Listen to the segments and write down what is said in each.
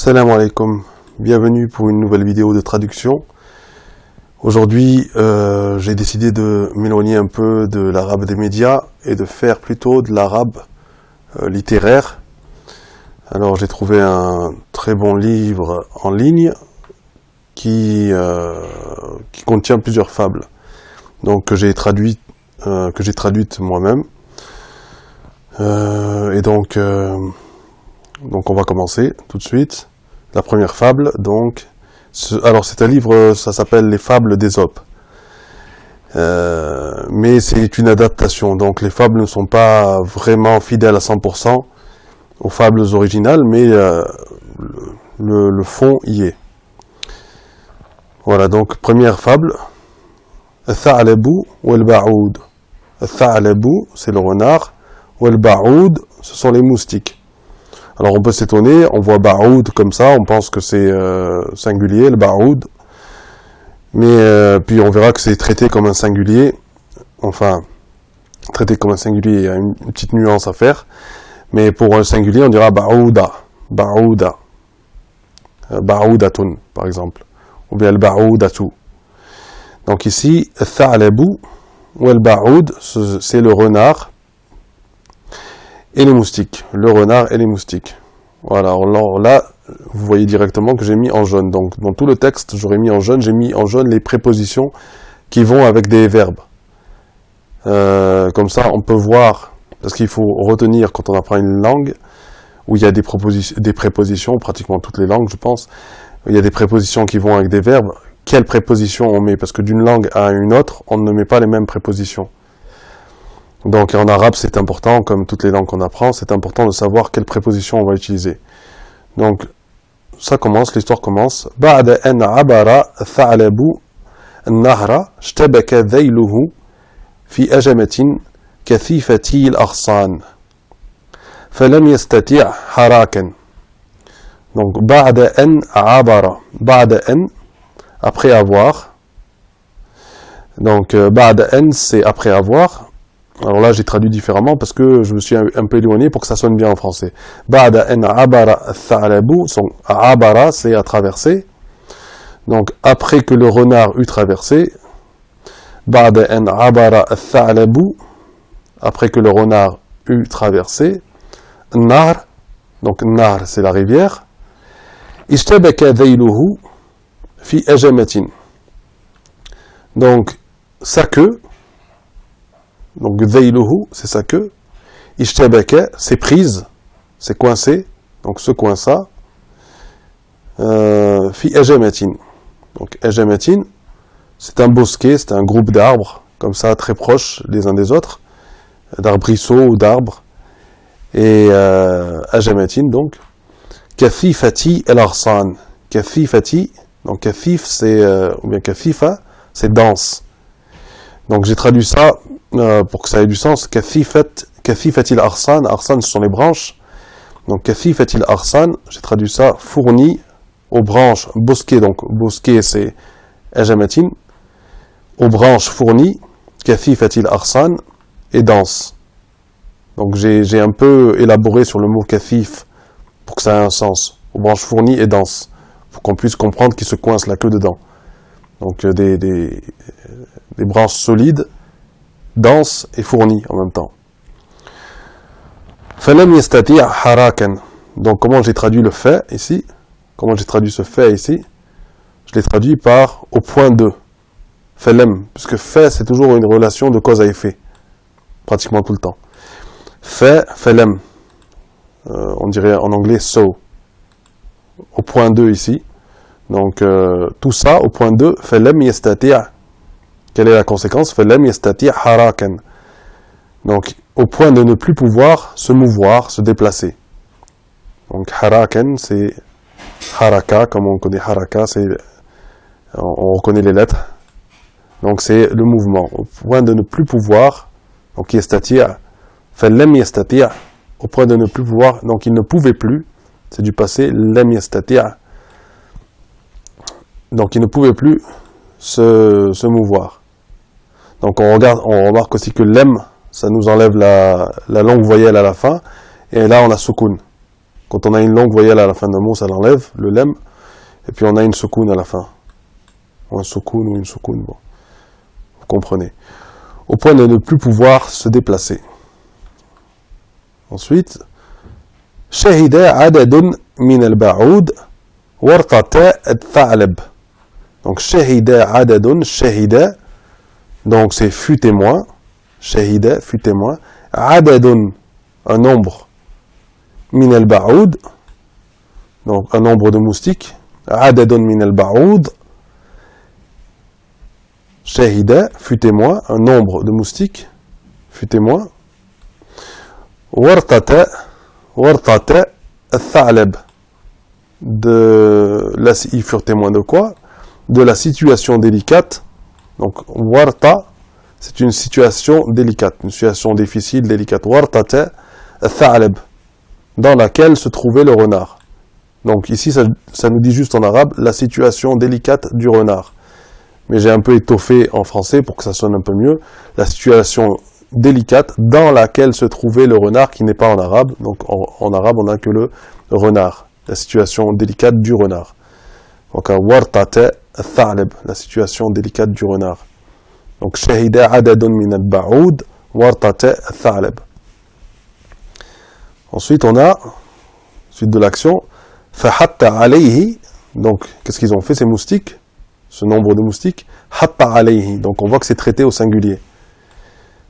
Salam alaikum, bienvenue pour une nouvelle vidéo de traduction. Aujourd'hui, j'ai décidé de m'éloigner un peu de l'arabe des médias et de faire plutôt de l'arabe littéraire. Alors j'ai trouvé un très bon livre en ligne qui contient plusieurs fables, donc que j'ai traduites moi-même. Et donc on va commencer tout de suite. La première fable, donc, alors c'est un livre, ça s'appelle Les Fables d'Ésope. Mais c'est une adaptation, donc les fables ne sont pas vraiment fidèles à 100% aux fables originales, mais le fond y est. Voilà, donc première fable, Al-Tha'labu wal-Ba'oud. Al-Tha'labu, c'est le renard, wal-Ba'oud, ce sont les moustiques. Alors on peut s'étonner, on voit Ba'oud comme ça, on pense que c'est singulier, le Ba'oud. Mais puis on verra que c'est traité comme un singulier. Enfin, traité comme un singulier, il y a une petite nuance à faire. Mais pour un singulier, on dira Ba'ouda, Ba'ouda. Ba'oudatun, par exemple. Ou bien le Ba'oudatu. Donc ici, Tha'labu ou el Ba'oud, c'est le renard et les moustiques, le renard et les moustiques. Voilà, alors là, vous voyez directement que j'ai mis en jaune. Donc, dans tout le texte, j'aurais mis en jaune, j'ai mis en jaune les prépositions qui vont avec des verbes. Comme ça, on peut voir, parce qu'il faut retenir quand on apprend une langue, où il y a des prépositions, pratiquement toutes les langues, je pense, il y a des prépositions qui vont avec des verbes. Quelles prépositions on met? Parce que d'une langue à une autre, on ne met pas les mêmes prépositions. Donc en arabe, c'est important, comme toutes les langues qu'on apprend, c'est important de savoir quelle préposition on va utiliser. Donc ça commence, l'histoire commence. بعد أن عبر الثعلب النهر اشتبك ذيله في أجمة كثيفة الأغصان فلم يستطع حراكا. Donc بعد أن عبر, بعد أن, après avoir. Donc بعد أن, c'est après avoir. Alors là, j'ai traduit différemment parce que je me suis un peu éloigné pour que ça sonne bien en français. Ba'da en abara al-tha'labu, son abara, c'est à traverser. Donc, après que le renard eut traversé, Ba'da en abara al-tha'labu, après que le renard eut traversé, Nar, donc Nar, c'est la rivière, Ishtabaka dhayluhu fi ajamatin. Donc, sa queue, donc dhayluhu, c'est sa queue. Ishtabaka, c'est prise, c'est coincé, donc se coinça. Fi ajamatin. Donc ajamatin, c'est un bosquet, c'est un groupe d'arbres, comme ça, très proches les uns des autres, d'arbrisseaux ou d'arbres. Et ajamatin, donc, kathifati el-arsan. Kathifati, donc kathif, c'est, ou bien kathifa, c'est dense. Donc j'ai traduit ça pour que ça ait du sens. Kathifatil arsan, arsan ce sont les branches. Donc kathifatil arsan, j'ai traduit ça fourni aux branches, bosquet, donc bosquet c'est ajamatin, aux branches fournies, kathifatil arsan et dense. Donc j'ai un peu élaboré sur le mot kathif pour que ça ait un sens. Aux branches fournies et dense, pour qu'on puisse comprendre qu'il se coince la queue dedans. Donc des branches solides, denses et fournies en même temps. Falam yastati' harakan. Donc comment j'ai traduit le fait ici? Comment j'ai traduit ce fait ici? Je l'ai traduit par au point 2. Falam, puisque fait c'est toujours une relation de cause à effet, pratiquement tout le temps. Fait, falam, on dirait en anglais so. Au point 2 ici. Donc tout ça au point 2, falam yastati'. Quelle est la conséquence? Falam yastati' harakan. Donc, au point de ne plus pouvoir se mouvoir, se déplacer. Donc, harakan, c'est haraka, comme on connaît haraka, c'est, on reconnaît les lettres. Donc, c'est le mouvement. Au point de ne plus pouvoir, donc yastati', falam yastati', au point de ne plus pouvoir, donc il ne pouvait plus, c'est du passé, lam yastati', donc il ne pouvait plus se mouvoir. Donc on remarque aussi que lem, ça nous enlève la longue voyelle à la fin, et là on a soukoun, Quand on a une longue voyelle à la fin d'un mot, ça l'enlève, le lem. Et puis on a une soukoun à la fin. Ou un soukoun ou une soukoun, bon. Vous comprenez. Au point de ne plus pouvoir se déplacer. Ensuite, shahida adadun min al-ba'oud wartata al-tha'lab. Donc shahida adadun, shahida, donc c'est fut témoin, shahida fut témoin, adadun, un nombre, min al-ba'oud, donc un nombre de moustiques, adadun min al-ba'oud, shahida fut témoin, un nombre de moustiques, fut témoin, wartata al-tha'lab, ils furent témoins de quoi? De la situation délicate. Donc warta, c'est une situation délicate, une situation difficile, délicate. Wartata al-tha'lab, dans laquelle se trouvait le renard. Donc ici ça nous dit juste en arabe la situation délicate du renard. Mais j'ai un peu étoffé en français pour que ça sonne un peu mieux. La situation délicate dans laquelle se trouvait le renard, qui n'est pas en arabe. Donc en arabe on n'a que le renard. La situation délicate du renard. Donc wartata al-tha'lab, la situation délicate du renard. Donc shahida adadun min al-ba'oud wartata al-tha'lab. Ensuite on a, suite de l'action, fahatta alayhi. Donc qu'est-ce qu'ils ont fait ces moustiques, ce nombre de moustiques? Hatta alayhi, donc on voit que c'est traité au singulier.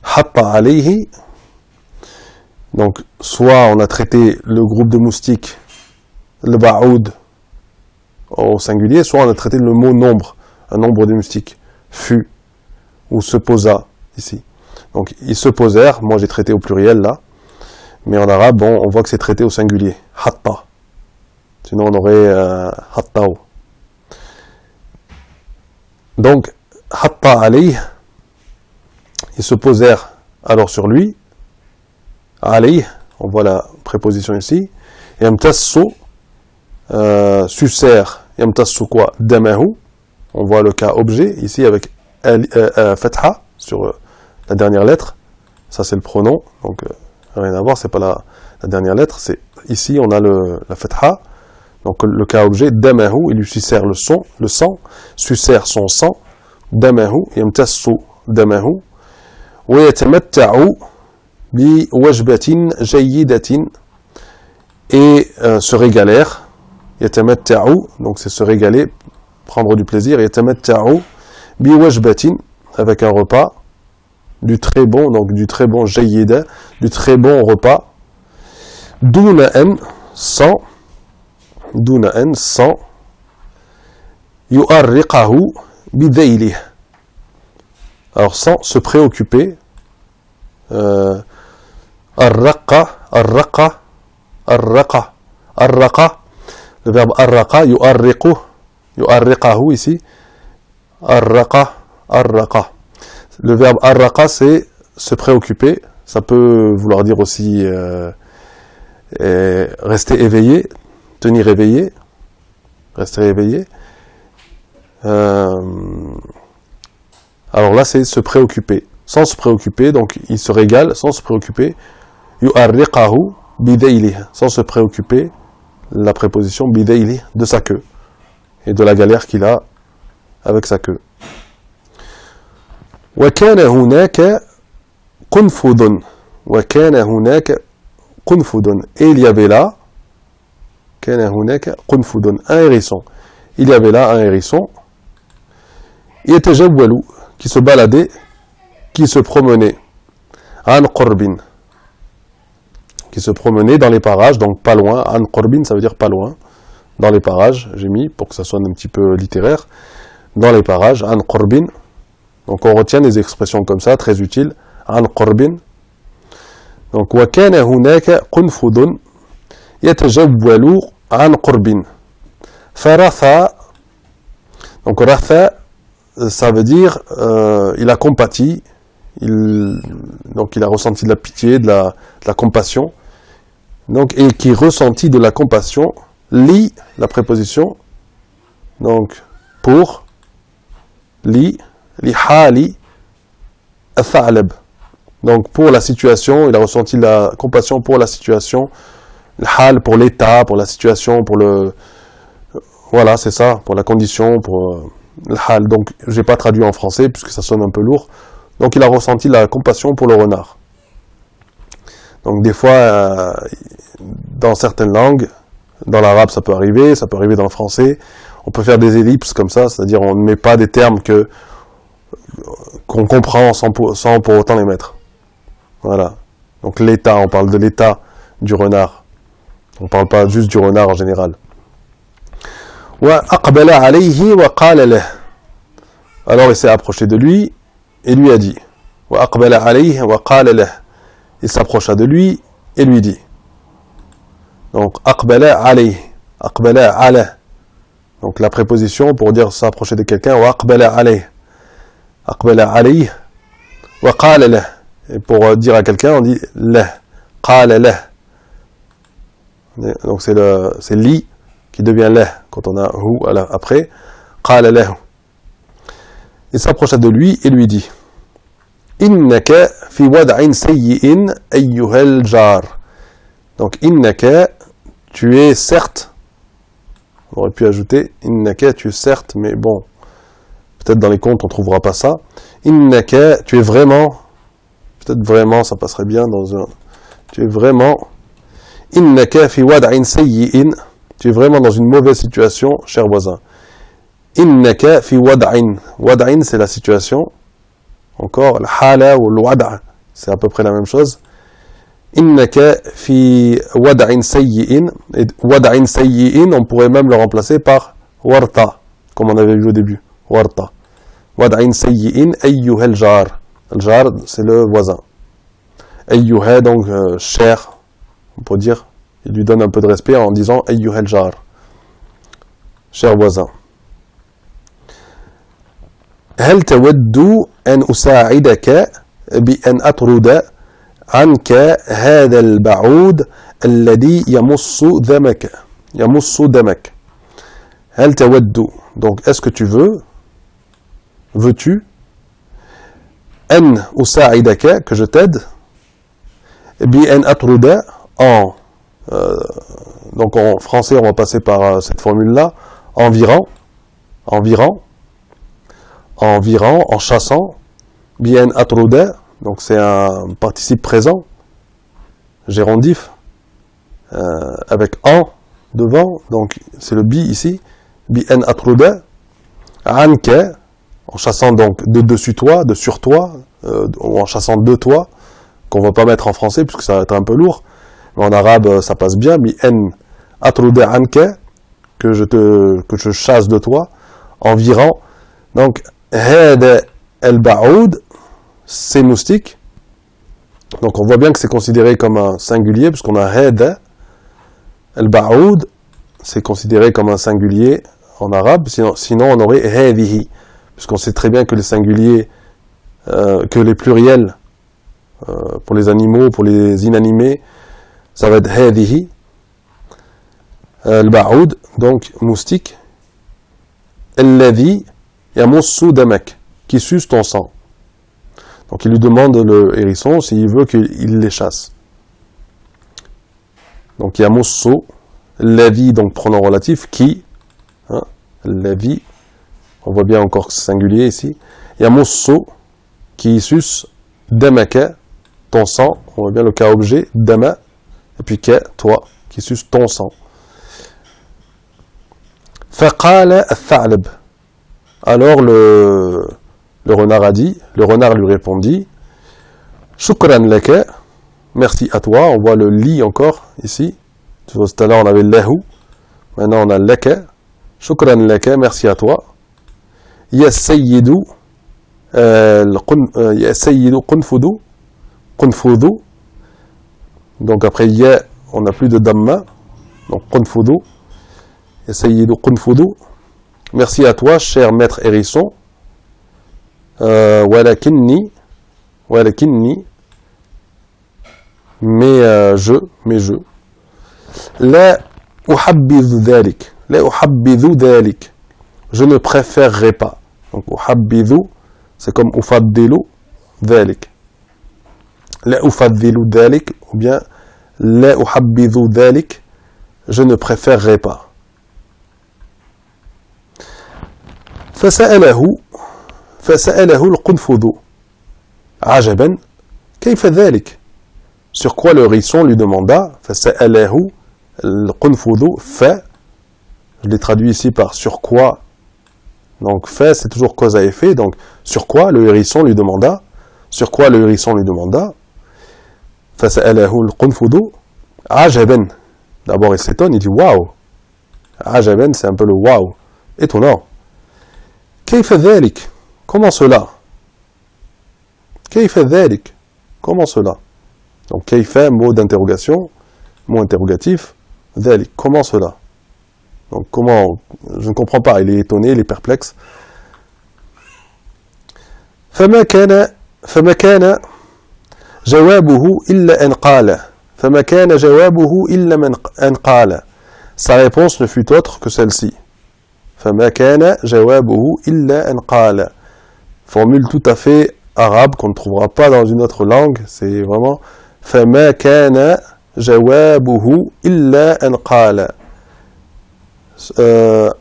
Hatta alayhi, donc soit on a traité le groupe de moustiques, le ba'oud, au singulier, soit on a traité le mot nombre, un nombre de moustiques, fut, ou se posa, ici. Donc ils se posèrent, moi j'ai traité au pluriel là, mais en arabe, bon, on voit que c'est traité au singulier, hatta. Sinon on aurait hattao. Donc, hatta alayh, ils se posèrent alors sur lui, alayh, on voit la préposition ici, et amtassu, sucèrent, yamtassu quoi? Damahu, on voit le cas objet, ici avec fatha, sur la dernière lettre, ça c'est le pronom, donc rien à voir, c'est pas la dernière lettre, c'est ici on a la fatha, donc le cas objet, damahu, il lui sucèrent le sang, sucèrent son sang, damahu, yamtassu damahu, wa yatamatta'u bi wajbatin jayyidatin, et se régalèrent, yatamatta'u, donc c'est se régaler, prendre du plaisir, yatamatta'u bi wajbatin, avec un repas, du très bon, donc du très bon jayyida, du très bon repas, duna an, sans, yu'arriqahu bidaylih. Alors sans se préoccuper, arraqa, le verbe arraqa, yu'arriqahu ici, arraqa. Le verbe arraqa c'est se préoccuper, ça peut vouloir dire aussi rester éveillé, tenir éveillé, rester éveillé. Alors là, c'est se préoccuper. Sans se préoccuper, donc il se régale sans se préoccuper. Yu'arriqahu bidaylih, sans se préoccuper, la préposition bidaylih, de sa queue. Et de la galère qu'il a avec sa queue. Wa kana hunaka qunfudun. Wa kana hunaka qunfudun. Et il y avait là, kana hunaka qunfudun, un hérisson. Il y avait là un hérisson. Yatajawwalu, qui se baladait, qui se promenait, an qurbin, qui se promenait dans les parages, donc pas loin. An qurbin, ça veut dire pas loin, dans les parages, j'ai mis pour que ça sonne un petit peu littéraire, dans les parages, an qurbin. Donc on retient des expressions comme ça, très utiles, an qurbin. Donc wa kana hunaka qunfudun yatajawwalu an qurbin. Faratha, donc ratha, ça veut dire il a compati, donc il a ressenti de la pitié, de la compassion, donc et qui ressentit de la compassion, li, la préposition, donc pour, li hali al-tha'lab, donc pour la situation, il a ressenti la compassion pour la situation le hal pour l'état, pour la situation, pour le... Voilà, c'est ça, pour la condition, pour le hal. Donc, j'ai pas traduit en français, puisque ça sonne un peu lourd. Donc, il a ressenti la compassion pour le renard. Donc, des fois, dans certaines langues, dans l'arabe, ça peut arriver dans le français, on peut faire des ellipses comme ça, c'est-à-dire on ne met pas des termes qu'on comprend sans pour autant les mettre. Voilà. Donc l'état, on parle de l'état du renard. On ne parle pas juste du renard en général. وَأَقْبَلَ عَلَيْهِ وَقَالَ لَهُ. Alors il s'est approché de lui et lui a dit. وَأَقْبَلَ عَلَيْهِ وَقَالَ لَهُ. Il s'approcha de lui et lui dit. Donc أَقْبَلَ عَلَيْهِ. أَقْبَلَ عَلَيْهِ. Donc la préposition pour dire s'approcher de quelqu'un, وَأَقْبَلَ عَلَيْهِ. أَقْبَلَ عَلَيْهِ وَقَالَ لَهُ. Et pour dire à quelqu'un, on dit لَهُ. قَالَ لَهُ. Donc c'est li qui devient leh quand on a hu après. قَالَ لَهُ. Il s'approcha de lui et lui dit إِنَّكَ فِي وَضْعٍ سَيِّئٍ أَيُّهَا الْجَارِ. Donc إِنَّكَ, tu es certes, on aurait pu ajouter إِنَّكَ, tu es certes, mais bon, peut-être dans les contes on ne trouvera pas ça. إِنَّكَ, tu es vraiment, peut-être vraiment ça passerait bien dans un, tu es vraiment إِنَّكَ فِي وَضْعٍ سَيِّئٍ, tu es vraiment dans une mauvaise situation, cher voisin. إِنَّكَ فِي وَضْعٍ, وَضْعٍ c'est la situation, encore, le hala ou le wada, c'est à peu près la même chose. إِنَّكَ فِي وَضْعٍ سَيِّئٍ, et وَضْعٍ سَيِّئٍ, on pourrait même le remplacer par warta, comme on avait vu au début, warta. وَضْعٍ سَيِّئٍ أَيُّهَا الْجَارِ. Le jar, c'est le voisin. أَيُّهَا, donc cher, on peut dire, il lui donne un peu de respect en disant أَيُّهَا الْجَارِ, cher voisin. هل تود أن أساعدك بأن أطرد عنك هذا البعوض الذي يمص دمك. هل تود, donc est-ce que tu veux-tu أن أساعدك, que je t'aide, بأن أطرد, donc en français on va passer par cette formule là, environ, en chassant, bien atruda, donc c'est un participe présent, gérondif, avec en devant, donc c'est le bi ici, bien atruda, anke, en chassant donc de dessus toi, de sur toi, ou en chassant de toi, qu'on va pas mettre en français puisque ça va être un peu lourd, mais en arabe ça passe bien, bien atruda anke, que je chasse de toi, environ, donc هذا البعوض, c'est moustique. Donc on voit bien que c'est considéré comme un singulier, puisqu'on a هذا البعوض, c'est considéré comme un singulier en arabe, sinon on aurait هذه, puisqu'on sait très bien que les singuliers, que les pluriels, pour les animaux, pour les inanimés, ça va être هذه, البعوض, donc moustique, الذي يمص دمك, qui suce ton sang. Donc il lui demande, le hérisson, s'il veut qu'il les chasse. Donc يمص, الذي, donc pronom relatif, qui, hein, الذي, on voit bien encore que c'est singulier ici, يمص, qui suce, دمك, ton sang, on voit bien le cas objet, dama, et puis que, toi, qui suce ton sang. فقال الثعلب. Alors le renard a dit, le renard lui répondit, Shukran laka, merci à toi, on voit le li encore ici, tout à l'heure on avait lahu, maintenant on a laka, Shukran laka, merci à toi, Ya sayyidu qunfudu, donc après ya, on n'a plus de damma, donc qunfudu, Ya sayyidu qunfudu, merci à toi, cher maître hérisson. Walakinni, mais je. La uhabbidhu dhalik. Je ne préférerais pas. Donc uhabbidhu, c'est comme ufaddilu dhalik. La ufaddilu dhalik, ou bien لا أحبذ ذلك, je ne préférerais pas. فسأله القنفذ عجبا كيف ذلك. Sur quoi le hérisson lui demanda, فسأله القنفذ, je l'ai traduit ici par sur quoi. Donc fait, c'est toujours cause à effet. Donc sur quoi le hérisson lui demanda. Sur quoi le hérisson lui demanda. فسأله القنفذ عجبا. D'abord il s'étonne, il dit waouh. عجبا, c'est un peu le waouh. Étonnant. كيف ذلك. Comment cela. كيف ذلك. Comment cela. Donc كيف, mot d'interrogation, mot interrogatif. ذلك, comment cela. Donc comment, je ne comprends pas, il est étonné, il est perplexe. فما كان جوابه إلا أن قال. فما كان جوابه إلا أن قال. Sa réponse ne fut autre que celle-ci. فما كان جوابه إلا أن قال. Formule tout à fait arabe qu'on ne trouvera pas dans une autre langue. C'est vraiment فما كان جوابه إلا أن قال.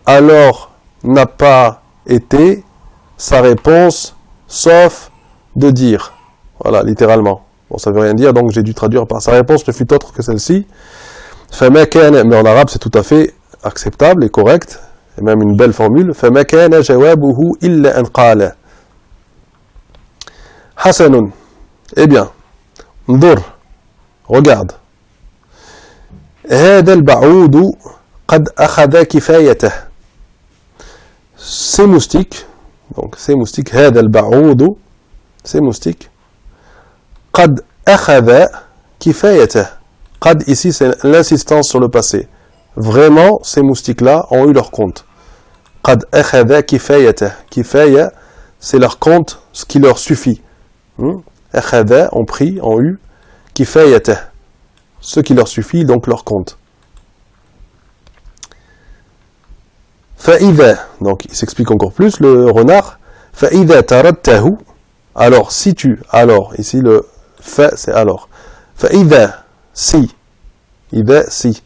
Alors n'a pas été sa réponse sauf de dire. Voilà, littéralement. Bon, ça veut rien dire, donc j'ai dû traduire par sa réponse ne fut autre que celle-ci. فما كان, mais en arabe c'est tout à fait acceptable et correct, et même une belle formule. فما كان جوابه إلا أن قال. حسن. Eh bien, انظر, regarde. هذا البعوض قد أخذ كفايته. Ces moustiques, donc ces moustiques, هذا البعوض, ces moustiques, قد أخذ كفايته. قد ici c'est l'insistance sur le passé. Vraiment, ces moustiques-là ont eu leur compte. قد أخذ كفايته. كفاية, c'est leur compte, ce qui leur suffit. أخذ, ont pris, ont eu. كفايته, ce qui leur suffit, donc leur compte. فإذا, donc il s'explique encore plus, le renard. فإذا تردته, alors si tu, alors, ici le fa c'est alors. فإذا, si. إذا, si.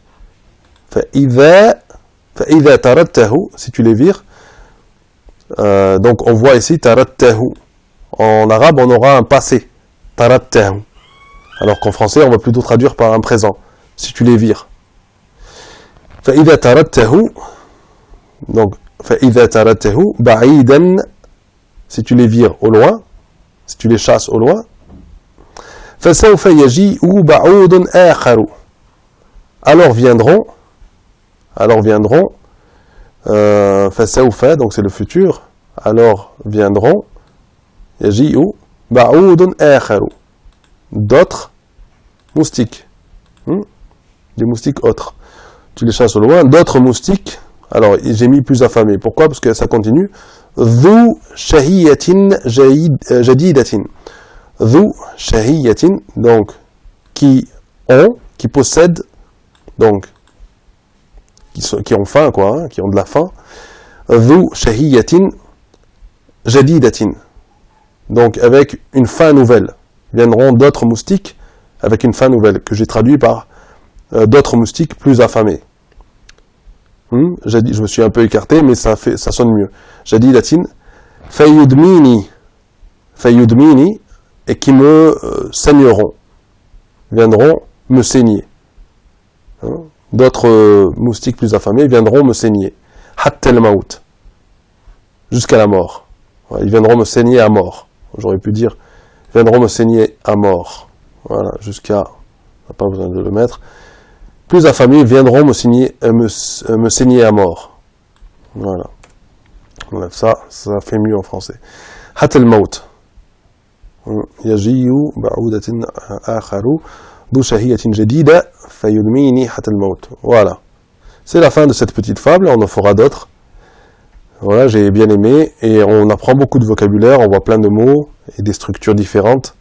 فإذا تردته, si tu les vires. Donc on voit ici تردته. En arabe on aura un passé. تردته. Alors qu'en français on va plutôt traduire par un présent. Si tu les vires. فإذا تردته. Donc, فإذا تردته بعيدا, si tu les vires au loin, si tu les chasses au loin. فسوف يجيء بعوض آخر. Alors viendront, فسوف, donc c'est le futur, alors viendront, يجيء بعوض آخر, d'autres moustiques, des moustiques autres. Tu les chasses au loin, d'autres moustiques. Alors, j'ai mis plus affamé. Pourquoi? Parce que ça continue. ذو شهية جديدة. ذو شهية, donc, qui possèdent, donc, qui ont faim, quoi, qui ont de la faim. ذو شهية جديدة. Donc, avec une faim nouvelle. Viendront d'autres moustiques avec une faim nouvelle, que j'ai traduit par d'autres moustiques plus affamés. Je me suis un peu écarté, mais ça sonne mieux. Jadidatin, fayudmini, et qui me saigneront, viendront me saigner. D'autres moustiques plus affamés viendront me saigner. Hattel maout, jusqu'à la mort. Ils viendront me saigner à mort. J'aurais pu dire, ils viendront me saigner à mort. Voilà, jusqu'à, on n'a pas besoin de le mettre. Plus affamés viendront me saigner à mort. Voilà. On enlève ça fait mieux en français. Hatel maout. Yajiyu ba'udatin akharu du shahiyatin jadida fayudmini hatel maout. Voilà. C'est la fin de cette petite fable, on en fera d'autres. Voilà, j'ai bien aimé, et on apprend beaucoup de vocabulaire, on voit plein de mots, et des structures différentes.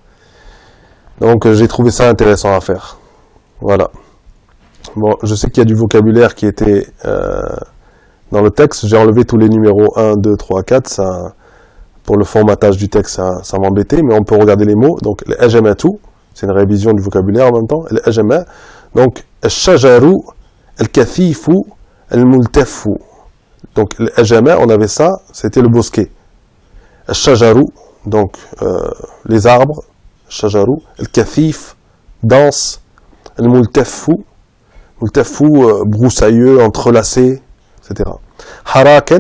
Donc j'ai trouvé ça intéressant à faire. Voilà. Bon, je sais qu'il y a du vocabulaire qui était dans le texte, j'ai enlevé tous les numéros 1, 2, 3, 4, ça, pour le formatage du texte, ça m'embêtait, mais on peut regarder les mots. Donc, le ajamatu, c'est une révision du vocabulaire en même temps. Le ajama, Donc, الشجر الكثيف الملتف. Donc, الأجماع, on avait ça, c'était le bosquet. الشجر, donc les arbres. الشجر الكثيف, dense. الملتف, ملتف, broussailleux, entrelacé, etc. حراكا,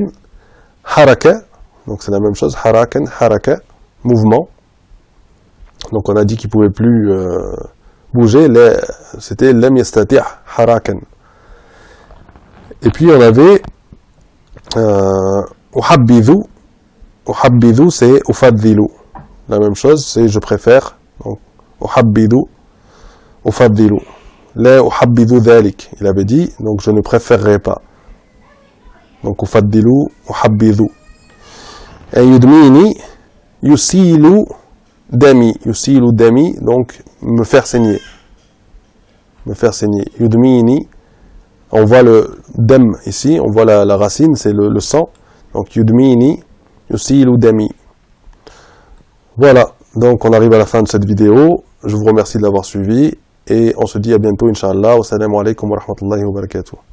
حركة, donc c'est la même chose. حراكا, حركة, mouvement. Donc on a dit qu'il ne pouvait plus bouger. C'était لم يستطيع حراكا. Et puis on avait أحبذ. أحبذ c'est أفضل. La même chose, c'est je préfère. Donc أحبذ أفضل. لا أحبذ ذلك. Il avait dit, donc je ne préférerais pas. Donc أفضل أحبذ. Et يدميني يسيل دمي. يسيل دمي, donc me faire saigner. Me faire saigner. يدميني. On voit le dam ici, on voit la racine, c'est le sang. Donc yudmini, yusilu dami. Voilà, donc on arrive à la fin de cette vidéo. Je vous remercie de l'avoir suivi et on se dit à bientôt, Inch'Allah. Wassalamu alaikum wa rahmatullahi wa barakatuh.